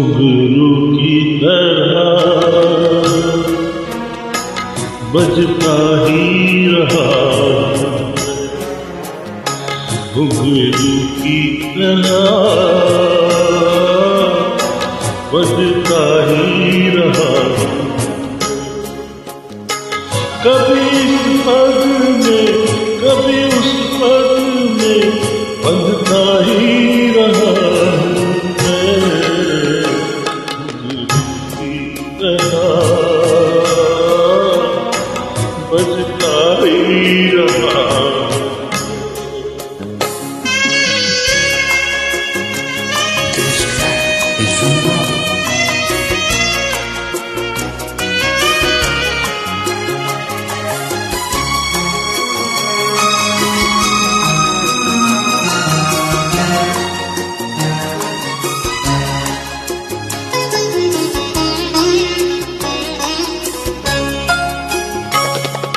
घुंघरू की तरह बजता ही रहा, घुंघरू की तरह बजता ही रहा। कभी इस पग में कभी उस पग में बंधता ही रहा, बजता ही रहा।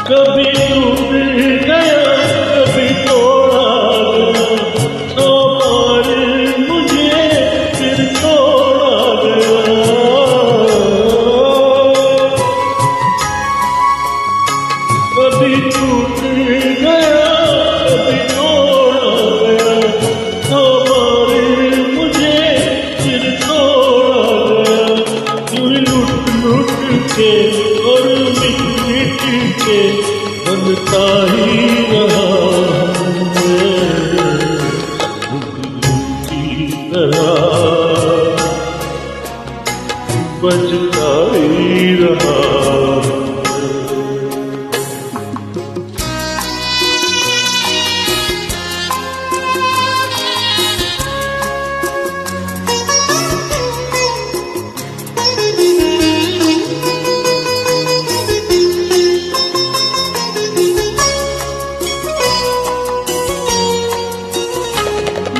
कभी टूट गया कभी तोड़ा गया, तो बार मुझे फिर तोड़ा गया। कभी टूट गया कभी तोड़ा गया, तो बार मुझे फिर तोड़ा गया। यूं लुट लुट के और मिट के बनता ही रहा, की तरह बजता ही रहा।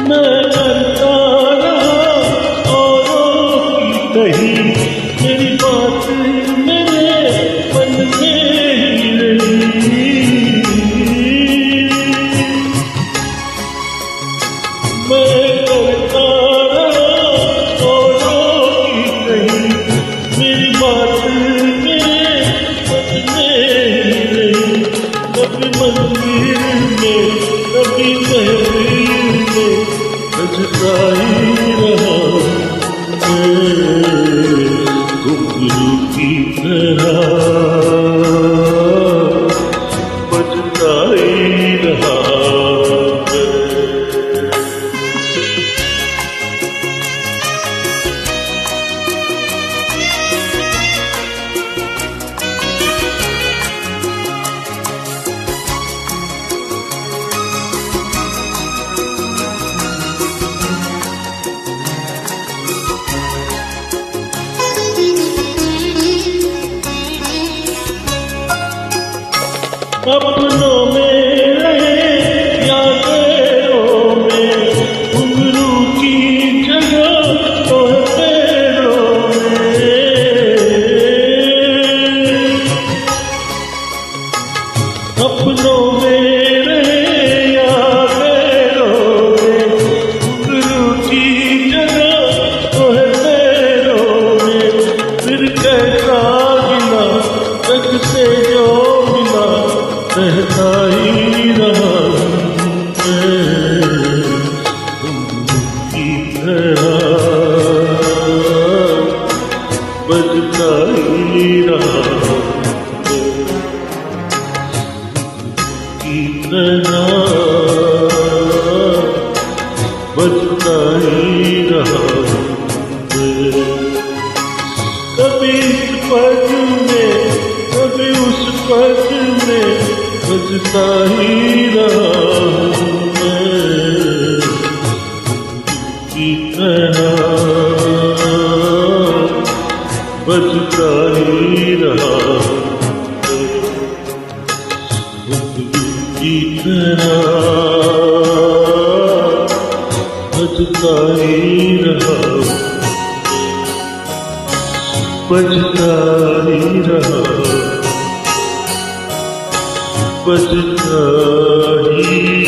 मैं करता रहा औरों की कही, मेरी बात मेरे मन में ही रही। मैं करता रहा औरों की कही, मेरी बात मेरे मन में ही रही। कभी मंदिर में कभी महफिल में बजता ही रहा, घुंघरू की तरह बजता ही रहा। अपनों में रहे या गैरों में, घुंघरू की जगह तो है पैरों में। अपनों में रहे या गैरों में, घुंघरू की जगह तो है पैरों में। फिर कैसा गिला रग से जो मिला रहता ही रहा, की तरह बजता ही रहा, की तरह बजता ही रहा। कभी इस पग में कभी उस पग में बजता ही रहा, की तरह बजता ही रहा, की तरह बजता ही रहा, बजता ही रहा, बजता ही